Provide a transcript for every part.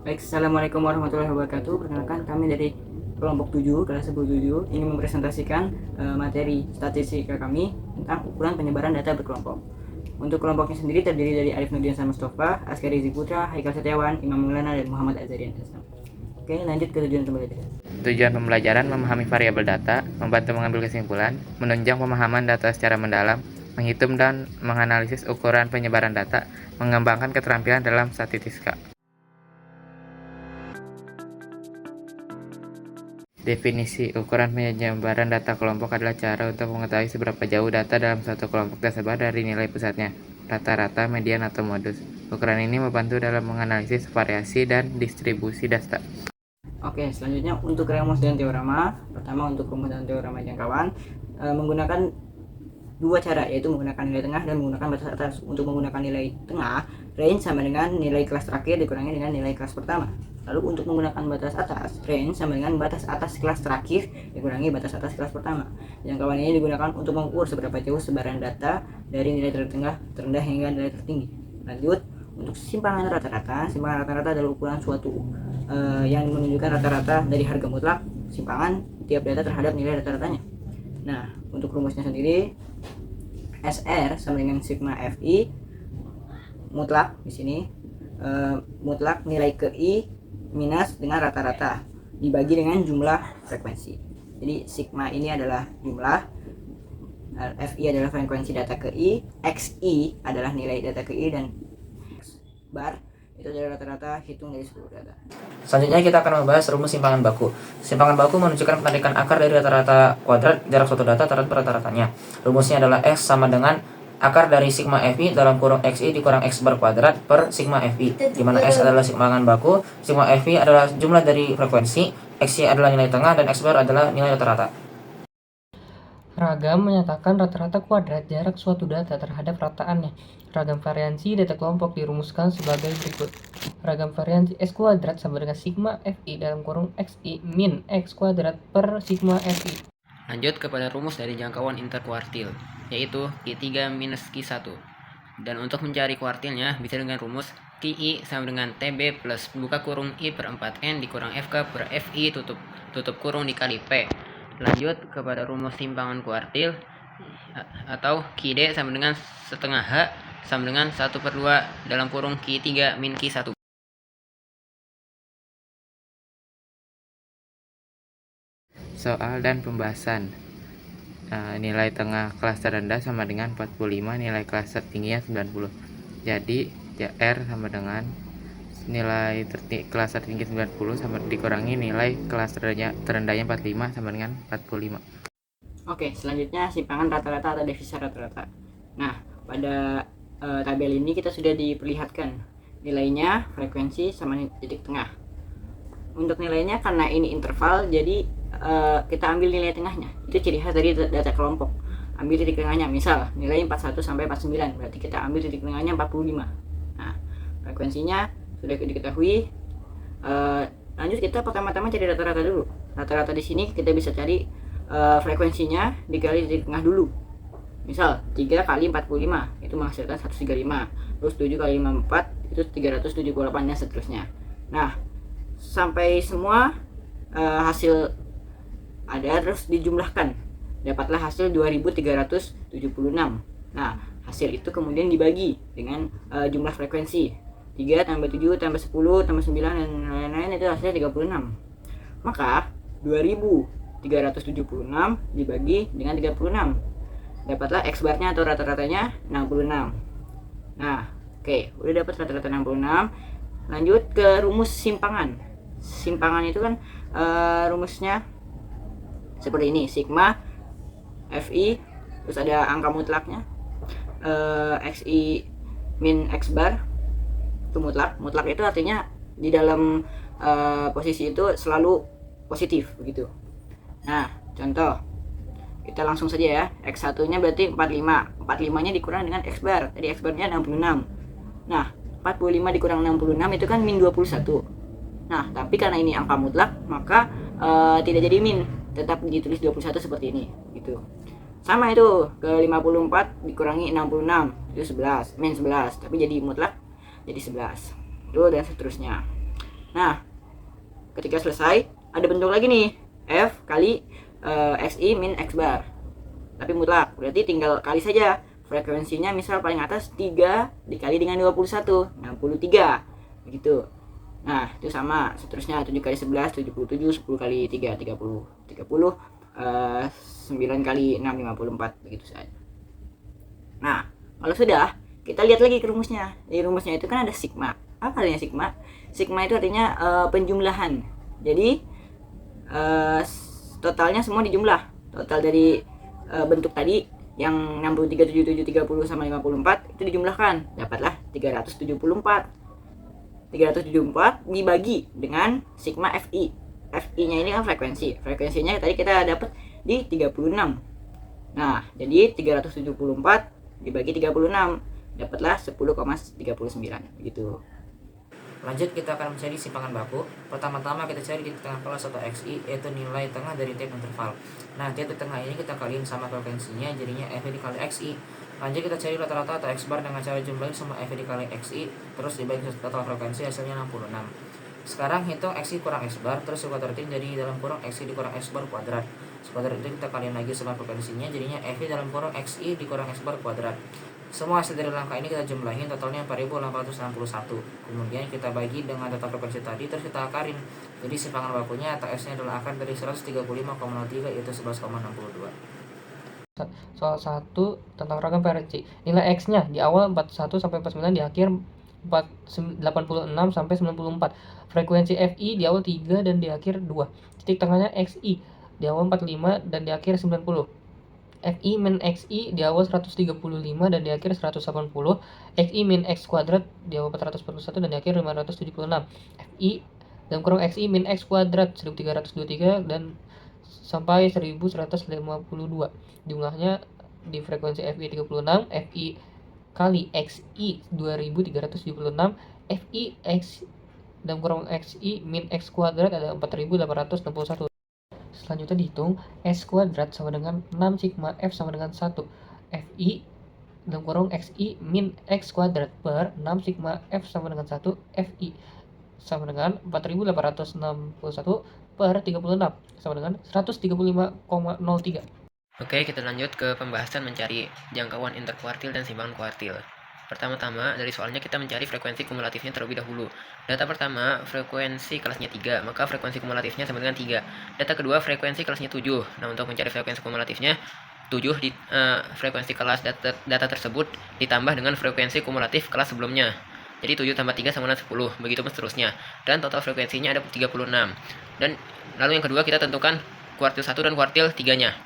Baik, Assalamualaikum warahmatullahi wabarakatuh. Perkenalkan, kami dari kelompok 7, kelas 17, ingin mempresentasikan materi statistika kami tentang ukuran penyebaran data berkelompok. Untuk kelompoknya sendiri terdiri dari Arif Nurdian Mustafa, Askari Ziputra, Haikal Setiawan, Imam Maulana, dan Muhammad Azarian. Oke, lanjut ke tujuan pembelajaran. Tujuan pembelajaran memahami variabel data, membantu mengambil kesimpulan, menunjang pemahaman data secara mendalam, menghitung dan menganalisis ukuran penyebaran data, mengembangkan keterampilan dalam statistika. Definisi ukuran penyebaran data kelompok adalah cara untuk mengetahui seberapa jauh data dalam satu kelompok tersebar dari nilai pusatnya, rata-rata, median, atau modus. Ukuran ini membantu dalam menganalisis variasi dan distribusi data. Oke, selanjutnya untuk rumus dan teorema. Pertama, untuk rumus dan teorema jangkauan menggunakan dua cara, yaitu menggunakan nilai tengah dan menggunakan batas atas. Untuk menggunakan nilai tengah, range sama dengan nilai kelas terakhir dikurangi dengan nilai kelas pertama. Lalu untuk menggunakan batas atas, range sama dengan batas atas kelas terakhir dikurangi batas atas kelas pertama. Jangkauan ini digunakan untuk mengukur seberapa jauh sebaran data dari nilai terendah hingga nilai tertinggi. Lanjut, untuk simpangan rata-rata adalah ukuran suatu yang menunjukkan rata-rata dari harga mutlak simpangan tiap data terhadap nilai rata-ratanya. Nah, untuk rumusnya sendiri, SR sama dengan sigma FI mutlak di sini mutlak nilai ke I minus dengan rata-rata dibagi dengan jumlah frekuensi. Jadi sigma ini adalah jumlah, FI adalah frekuensi data ke I, XI adalah nilai data ke I, dan X bar itu adalah rata-rata hitung dari seluruh data. Selanjutnya kita akan membahas rumus simpangan baku. Simpangan baku menunjukkan penarikan akar dari rata-rata kuadrat jarak suatu data terhadap rata-ratanya. Rumusnya adalah S sama dengan akar dari sigma FI dalam kurung XI dikurang X bar kuadrat per sigma FI, di mana S adalah simpangan baku, sigma FI adalah jumlah dari frekuensi, XI adalah nilai tengah, dan X bar adalah nilai rata-rata. Ragam menyatakan rata-rata kuadrat jarak suatu data terhadap rataannya. Ragam variansi data kelompok dirumuskan sebagai berikut. Ragam variansi S kuadrat sama dengan sigma FI dalam kurung XI min X kuadrat per sigma FI. Lanjut kepada rumus dari jangkauan interkuartil, yaitu Q3 minus Q1. Dan untuk mencari kuartilnya bisa dengan rumus QI sama dengan TB plus buka kurung I per 4N dikurang FK per FI tutup kurung dikali P. Lanjut kepada rumus simpangan kuartil, atau QD sama dengan setengah H sama dengan 1/2 dalam kurung Q3 min Q1. Soal dan pembahasan. Nilai tengah kelas terendah sama dengan 45, nilai kelas tertingginya 90. Jadi R sama dengan nilai kelas tertinggi 90 sama dikurangi nilai kelas terendahnya 45 sama dengan 45. Oke, selanjutnya simpangan rata-rata atau devisa rata-rata. Nah, pada tabel ini kita sudah diperlihatkan nilainya, frekuensi, sama titik tengah. Untuk nilainya, karena ini interval, jadi kita ambil nilai tengahnya. Itu ciri khas dari data kelompok. Ambil titik tengahnya, misal nilai 41 sampai 49, berarti kita ambil titik tengahnya 45. Nah, frekuensinya sudah diketahui. Lanjut, kita pertama-tama cari rata-rata dulu. Rata-rata di sini kita bisa cari frekuensinya dikali titik tengah dulu. Misal 3 kali 45 itu menghasilkan 135, terus 7 kali 54 itu 378, dan seterusnya. Nah, sampai semua hasil ada, terus dijumlahkan, dapatlah hasil 2376. Nah, hasil itu kemudian dibagi dengan jumlah frekuensi 3 tambah 7 tambah 10 tambah 9 dan lain-lain, itu hasilnya 36. Maka 2376 dibagi dengan 36, dapatlah X barnya atau rata-ratanya 66. Nah, oke, udah dapat rata-rata 66. Lanjut ke rumus simpangan. Simpangan itu kan rumusnya seperti ini, sigma FI, terus ada angka mutlaknya, XI min X bar, itu mutlak. Mutlak itu artinya di dalam posisi itu selalu positif begitu. Nah, contoh kita langsung saja ya, X1 nya berarti 45, 45 nya dikurang dengan X bar, tadi X bar nya 66. Nah, 45 dikurang 66 itu kan min 21. Nah, tapi karena ini angka mutlak, maka tidak jadi min, tetap ditulis 21 seperti ini gitu. Sama itu ke 54 dikurangi 66 itu 11, min 11, tapi jadi mutlak jadi 11. Itu dan seterusnya. Nah, ketika selesai ada bentuk lagi nih, F kali XI min X bar, tapi mutlak, berarti tinggal kali saja. Frekuensinya misal paling atas 3 dikali dengan 21, 63 begitu. Nah, itu sama seterusnya, 7 kali 11 77, 10 kali 3 30, 9 kali 6 54 begitu saja. Nah, kalau sudah, kita lihat lagi ke rumusnya. Di rumusnya itu kan ada sigma. Apa artinya sigma? Sigma itu artinya penjumlahan. Jadi totalnya semua dijumlah. Total dari bentuk tadi yang 63 77 30 sama 54 itu dijumlahkan, dapatlah 374. 374 dibagi dengan sigma Fi. Fi-nya ini kan frekuensinya tadi kita dapat di 36. Nah, jadi 374 dibagi 36 dapatlah 10,39 begitu. Lanjut, kita akan mencari simpangan baku. Pertama-tama kita cari di tengah kelas atau XI, yaitu nilai tengah dari tiap interval. Nah, tiap di tengah ini kita kaliin sama frekuensinya, jadinya F dikali XI. Lanjut kita cari rata-rata atau X bar dengan cara jumlahin semua F dikali XI, terus dibagi total frekuensi, hasilnya 66. Sekarang hitung XI kurang X bar, terus dikuadratin jadi dalam kurung XI dikurang X bar kuadrat. Kuadrat itu kita kaliin lagi sama frekuensinya, jadinya F dalam kurung XI dikurang X bar kuadrat. Semua hasil dari langkah ini kita jumlahin, totalnya 4861. Kemudian kita bagi dengan total frekuensi tadi, terus kita akarin. Jadi simpangan bakunya atau S nya adalah akar dari 135,03, yaitu 11,62. Soal 1 tentang ragam variansi. Nilai X nya di awal 41 sampai 49, di akhir 86 sampai 94. Frekuensi Fi di awal 3 dan di akhir 2. Titik tengahnya Xi di awal 45 dan di akhir 90. Fi min Xi di awal 135 dan di akhir 180. Xi min X kuadrat di awal 441 dan di akhir 576. Fi dalam kurung Xi min X kuadrat 1323 dan sampai 1152. Jumlahnya di frekuensi Fi 36, Fi kali Xi 2376, Fi X dalam kurung Xi min X kuadrat ada 4861. Selanjutnya dihitung, S kuadrat sama dengan 6 sigma F sama dengan 1. Fi dalam kurung Xi min X kuadrat per 6 sigma F sama dengan 1. Fi sama dengan 4861 per 36 sama dengan 135,03. Oke, kita lanjut ke pembahasan mencari jangkauan interkuartil dan simpangan kuartil. Pertama-tama, dari soalnya kita mencari frekuensi kumulatifnya terlebih dahulu. Data pertama, frekuensi kelasnya 3, maka frekuensi kumulatifnya sama dengan 3. Data kedua, frekuensi kelasnya 7. Nah, untuk mencari frekuensi kumulatifnya, 7 di frekuensi kelas data tersebut ditambah dengan frekuensi kumulatif kelas sebelumnya. Jadi 7 tambah 3 sama dengan 10, begitu seterusnya. Dan total frekuensinya ada 36. Dan lalu yang kedua, kita tentukan kuartil 1 dan kuartil 3-nya.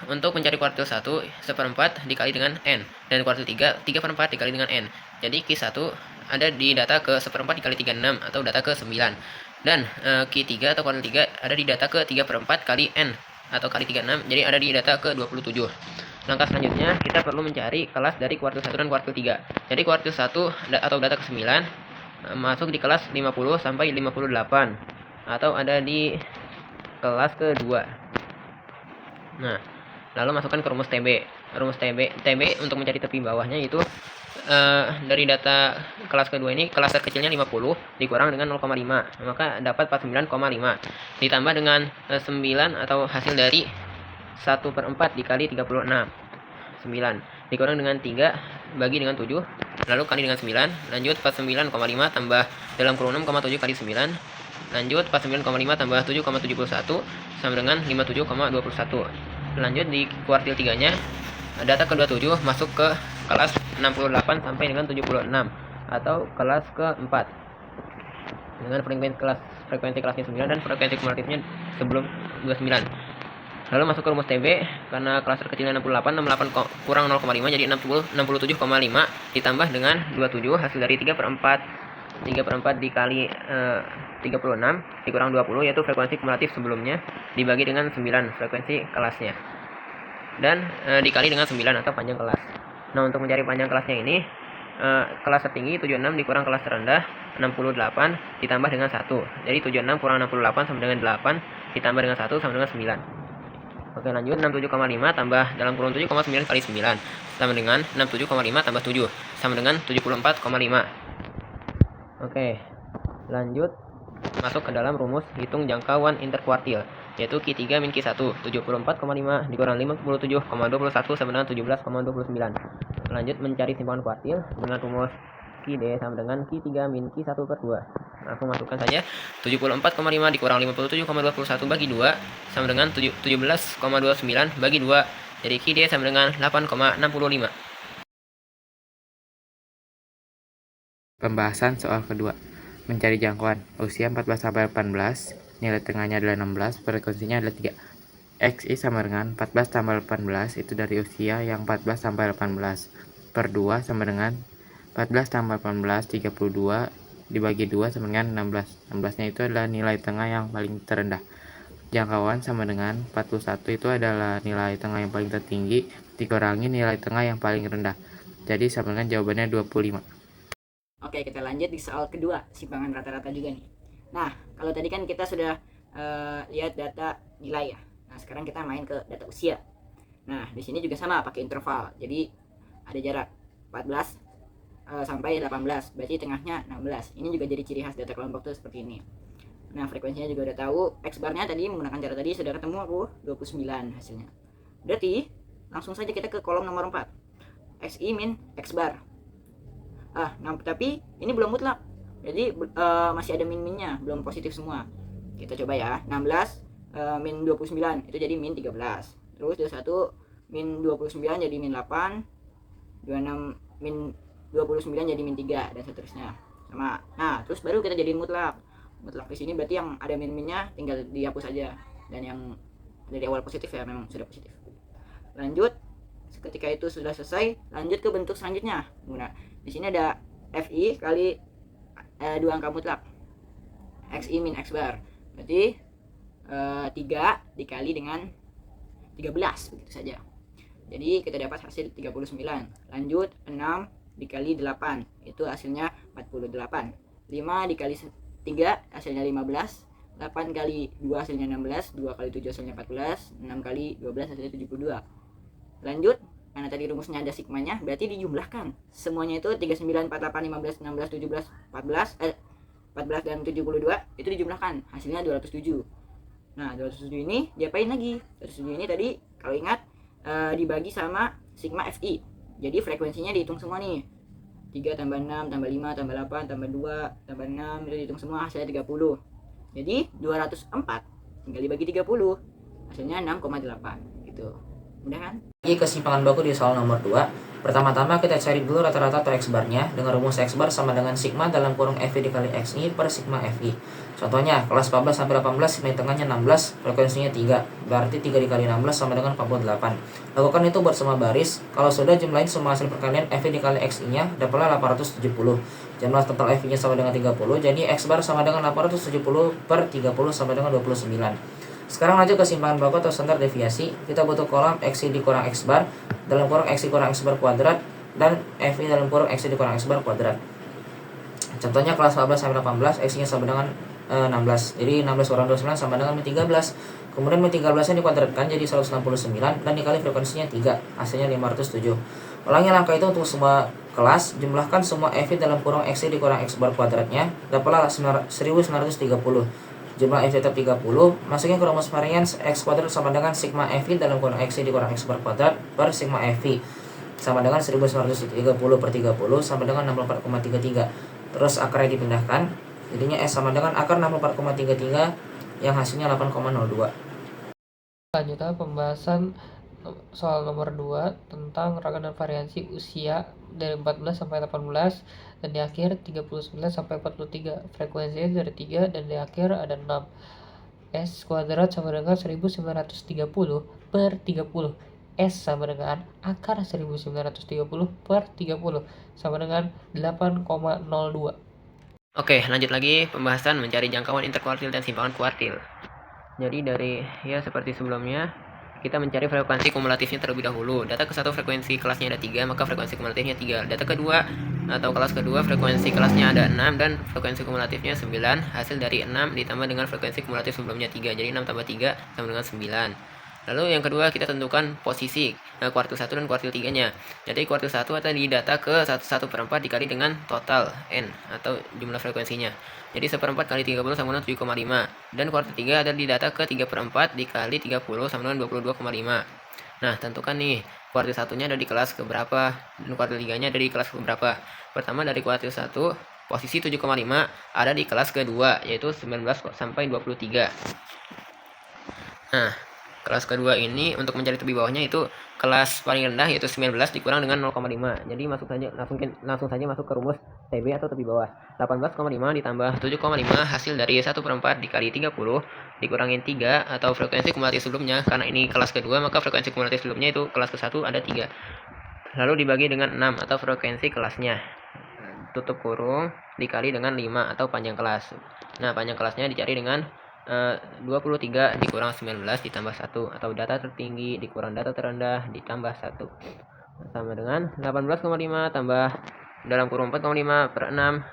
Untuk mencari kuartil 1, 1/4 dikali dengan N. Dan kuartil 3, 3/4 dikali dengan N. Jadi Q1 ada di data ke 1/4 dikali 36 atau data ke 9. Dan Q3 atau kuartil 3 ada di data ke 3/4 kali N atau kali 36. Jadi ada di data ke 27. Langkah selanjutnya, kita perlu mencari kelas dari kuartil 1 dan kuartil 3. Jadi kuartil 1 atau data ke 9 masuk di kelas 50 sampai 58 atau ada di kelas kedua. Nah, lalu masukkan ke rumus TB. Rumus TB untuk mencari tepi bawahnya itu dari data kelas kedua ini, kelas terkecilnya 50 dikurang dengan 0,5, maka dapat 49,5 ditambah dengan 9 atau hasil dari 1/4 dikali 36. 9 dikurang dengan 3 bagi dengan 7, lalu kali dengan 9, lanjut 49,5 tambah dalam kurung 6,7 kali 9, lanjut 49,5 tambah 7,71 sama dengan 57,21. Lanjut di kuartil 3-nya, data ke-27 masuk ke kelas 68 sampai dengan 76 atau kelas ke-4 dengan frekuensi kelasnya 9 dan frekuensi kumulatifnya sebelum 29. Lalu masuk ke rumus TB, karena kelas terkecilnya 68 kurang 0,5 jadi 67,5 ditambah dengan 27 hasil dari 3/4 dikali 36 dikurang 20, yaitu frekuensi kumulatif sebelumnya dibagi dengan 9 frekuensi kelasnya dan dikali dengan 9 atau panjang kelas. Nah, untuk mencari panjang kelasnya ini, kelas tertinggi 76 dikurang kelas terendah 68 ditambah dengan 1. Jadi 76 kurang 68 sama dengan 8 ditambah dengan 1 sama dengan 9. Oke, lanjut 67,5 tambah dalam kurung 7,9 kali 9 sama dengan 67,5 tambah 7 sama dengan 74,5. Oke, lanjut masuk ke dalam rumus hitung jangkauan interkuartil, yaitu Q3 min Q1, 74,5 dikurang 57,21 sama dengan 17,29. Lanjut mencari simpangan kuartil dengan rumus QD sama dengan Q3 min Q1 per 2. Langsung masukkan saja 74,5 dikurang 57,21 bagi 2 sama dengan 17,29 bagi 2. Jadi QD sama dengan 8,65. Pembahasan soal kedua. Mencari jangkauan. Usia 14 sampai 18, nilai tengahnya adalah 16, frekuensinya adalah 3. XI sama dengan 14 tambah 18 itu dari usia yang 14 sampai 18 per 2 sama dengan 14 tambah 18 32 dibagi 2 sama dengan 16. 16-nya itu adalah nilai tengah yang paling terendah. Jangkauan sama dengan 41 itu adalah nilai tengah yang paling tertinggi dikurangi nilai tengah yang paling rendah. Jadi sama dengan jawabannya 25. Oke, kita lanjut di soal kedua, simpangan rata-rata juga nih. Nah, kalau tadi kan kita sudah lihat data nilai ya. Nah, sekarang kita main ke data usia. Nah, di sini juga sama pakai interval. Jadi ada jarak 14 sampai 18, berarti tengahnya 16. Ini juga jadi ciri khas data kelompok tuh seperti ini. Nah, frekuensinya juga udah tahu. X barnya tadi menggunakan cara tadi sudah ketemu aku 29 hasilnya. Berarti langsung saja kita ke kolom nomor 4. XI min X bar. Nah, tapi ini belum mutlak. Jadi masih ada min-minnya, belum positif semua. Kita coba ya. 16 min 29 itu jadi min 13. Terus 21 min 29 jadi min 8. 26 min 29 jadi min 3 dan seterusnya. Sama. Nah, terus baru kita jadiin mutlak. Mutlak di sini berarti yang ada min-minnya tinggal dihapus aja, dan yang dari awal positif ya memang sudah positif. Lanjut, ketika itu sudah selesai, lanjut ke bentuk selanjutnya. Nah, di sini ada FI kali 2 angka mutlak. XI min X bar. Berarti 3 dikali dengan 13 begitu saja. Jadi kita dapat hasil 39. Lanjut 6 dikali 8 itu hasilnya 48. 5 dikali 3 hasilnya 15. 8 kali 2 hasilnya 16. 2 kali 7 hasilnya 14. 6 kali 12 hasilnya 72. Lanjut, karena tadi rumusnya ada sigmanya, berarti dijumlahkan. Semuanya itu 39, 48, 15, 16, 17, 14 dan 72 itu dijumlahkan. Hasilnya 207. Nah, 207 ini diapain lagi? 207 ini tadi kalau ingat dibagi sama sigma FI. Jadi frekuensinya dihitung semua nih. 3 tambah 6 tambah 5 tambah 8 tambah 2 tambah 6 itu dihitung semua, hasilnya 30. Jadi 204 tinggal dibagi 30, hasilnya 6,8 gitu. Mudah kan? Lagi kesimpangan baku di soal nomor 2. Pertama-tama kita cari dulu rata-rata atau X barnya dengan rumus X bar sama dengan sigma dalam kurung FI dikali XI per sigma FI. Contohnya kelas 14 sampai 18 nilai tengahnya 16, frekuensinya 3. Berarti 3 dikali 16 sama dengan 48. Lakukan itu buat semua baris. Kalau sudah jumlahin semua hasil perkalian FI dikali XI-nya dapatlah 870. Jumlah total FI-nya sama dengan 30. Jadi X bar sama dengan 870 per 30 sama dengan 29. Sekarang lanjut ke simpangan baku atau standar deviasi. Kita butuh kolom XI dikurang X bar dalam kurung XI kurang X bar kuadrat dan FI dalam kurung XI dikurang X bar kuadrat. Contohnya kelas 14 sampai 18 XI-nya sama dengan 16. Jadi 16 kurang 29 sama dengan min 13. Kemudian min 13-nya dikuadratkan jadi 169 dan dikali frekuensinya 3, hasilnya 507. Ulangi langkah itu untuk semua kelas. Jumlahkan semua FI dalam kurung XI dikurang X bar kuadratnya, dapatlah 1930. Jumlah FI tetap 30, masukin ke rumus varians X kuadrat sama dengan sigma FI dalam kurung XI dikurang X bar kuadrat per sigma FI sama dengan 1930 per 30 sama dengan 64,33. Terus akarnya dipindahkan, jadinya S sama dengan akar 64,33 yang hasilnya 8,02. Lanjutnya pembahasan soal nomor 2 tentang ragam dan variansi usia dari 14 sampai 18 dan di akhir 39 sampai 43. Frekuensinya dari 3 dan di akhir ada 6. S kuadrat sama dengan 1930 per 30. S sama dengan akar 1930 per 30 sama dengan 8,02. Oke, lanjut lagi pembahasan mencari jangkauan interkuartil dan simpangan kuartil. Jadi dari seperti sebelumnya, kita mencari frekuensi kumulatifnya terlebih dahulu. Data ke-1 frekuensi kelasnya ada 3, maka frekuensi kumulatifnya 3. Data kedua atau kelas kedua frekuensi kelasnya ada 6 dan frekuensi kumulatifnya 9. Hasil dari 6 ditambah dengan frekuensi kumulatif sebelumnya 3. Jadi 6 tambah 3 sama dengan 9. Lalu yang kedua kita tentukan posisi kuartil 1 dan kuartil 3-nya. Jadi kuartil 1 ada di data ke 1/4 dikali dengan total N atau jumlah frekuensinya. Jadi 1/4 kali 30 sama dengan 7,5. Dan kuartil 3 ada di data ke 3/4 dikali 30 sama dengan 22,5. Nah, tentukan nih kuartil 1-nya ada di kelas keberapa dan kuartil 3-nya ada di kelas keberapa. Pertama dari kuartil 1, posisi 7,5 ada di kelas kedua yaitu 19 sampai 23. Nah, kelas kedua ini untuk mencari tepi bawahnya itu kelas paling rendah yaitu 19 dikurang dengan 0,5. Jadi langsung saja masuk ke rumus TB atau tepi bawah. 18,5 ditambah 7,5 hasil dari 1/4 dikali 30 dikurangin 3 atau frekuensi kumulatif sebelumnya. Karena ini kelas kedua maka frekuensi kumulatif sebelumnya itu kelas ke-1 ada 3. Lalu dibagi dengan 6 atau frekuensi kelasnya. Tutup kurung dikali dengan 5 atau panjang kelas. Nah, panjang kelasnya dicari dengan 23 dikurang 19 ditambah 1 atau data tertinggi dikurang data terendah ditambah 1 sama dengan 18,5 tambah dalam kurung 4,5 per 6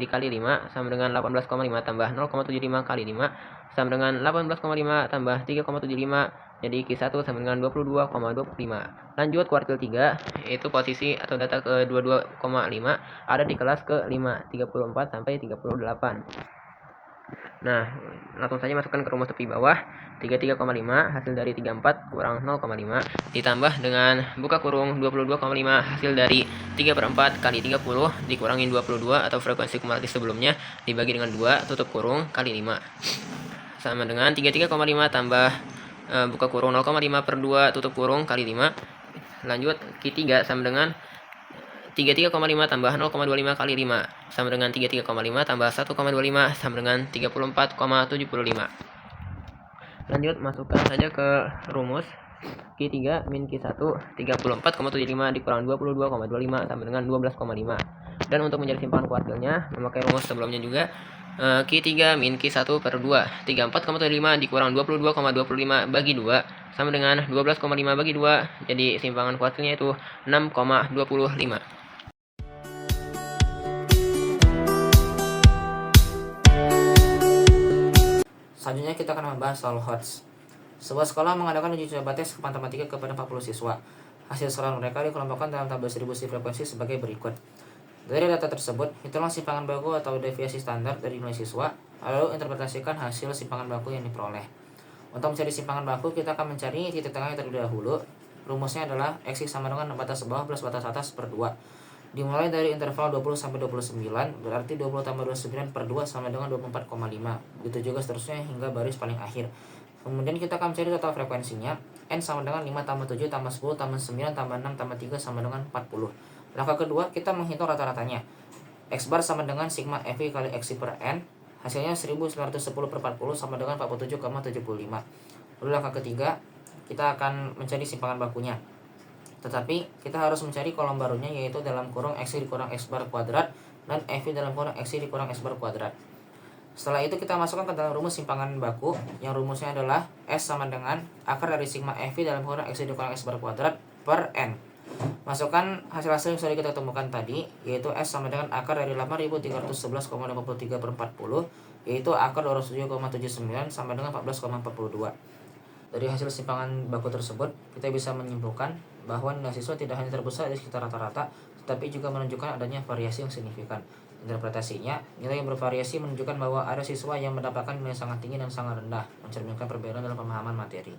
dikali 5 sama dengan 18,5 tambah 0,75 kali 5 sama dengan 18,5 tambah 3,75 jadi Q1 sama dengan 22,25. Lanjut kuartil 3 yaitu posisi atau data ke 22,5 ada di kelas ke 5 34 sampai 38. Nah, langsung saja masukkan ke rumus tepi bawah 33,5 hasil dari 34 kurang 0,5 ditambah dengan buka kurung 22,5 hasil dari 3/4 kali 30 dikurangin 22 atau frekuensi kumulatif sebelumnya dibagi dengan 2 tutup kurung kali 5 sama dengan 33,5 tambah buka kurung 0,5 per 2 tutup kurung kali 5. Lanjut Q3 sama dengan 33,5 tambah 0,25 kali 5 sama dengan 33,5 tambah 1,25 sama dengan 34,75. Lanjut masukkan saja ke rumus Q3 min Q1 34,75 dikurang 22,25 sama dengan 12,5. Dan untuk mencari simpangan kuartilnya memakai rumus sebelumnya juga. Q3 min Q1 per 2 34,75 dikurang 22,25 bagi 2 sama dengan 12,5 bagi 2. Jadi simpangan kuartilnya itu 6,25. Selanjutnya kita akan membahas soal HOTS. Sebuah sekolah mengadakan uji coba tes kepatuhan matematika kepada 40 siswa. Hasil sekolah mereka dikelompokkan dalam tabel distribusi frekuensi sebagai berikut. Dari data tersebut, hitunglah simpangan baku atau deviasi standar dari nilai siswa, lalu interpretasikan hasil simpangan baku yang diperoleh. Untuk mencari simpangan baku, kita akan mencari titik tengahnya terlebih dahulu. Rumusnya adalah X sama dengan batas bawah plus batas atas per 2. Dimulai dari interval 20 sampai 29, berarti 20 tambah 29 per 2 sama dengan 24,5. Begitu juga seterusnya hingga baris paling akhir. Kemudian kita akan mencari total frekuensinya. N sama dengan 5 tambah 7 tambah 10 tambah 9 tambah 6 tambah 3 sama dengan 40. Langkah kedua, kita menghitung rata-ratanya. X bar sama dengan sigma FI kali XI per N. Hasilnya 1910 per 40 sama dengan 47,75. Lalu langkah ketiga, kita akan mencari simpangan bakunya. Tetapi kita harus mencari kolom barunya yaitu dalam kurung X dikurang X bar kuadrat dan FI dalam kurung X dikurang X bar kuadrat. Setelah itu kita masukkan ke dalam rumus simpangan baku yang rumusnya adalah S sama dengan akar dari sigma FI dalam kurung X dikurang X bar kuadrat per N. Masukkan hasil-hasil yang sudah kita temukan tadi yaitu S sama dengan akar dari 8311,53 per 40 yaitu akar 207,79 sama dengan 14,42. Dari hasil simpangan baku tersebut, kita bisa menyimpulkan bahwa nilai siswa tidak hanya terpusat di sekitar rata-rata, tetapi juga menunjukkan adanya variasi yang signifikan. Interpretasinya, nilai yang bervariasi menunjukkan bahwa ada siswa yang mendapatkan nilai sangat tinggi dan sangat rendah, mencerminkan perbedaan dalam pemahaman materi.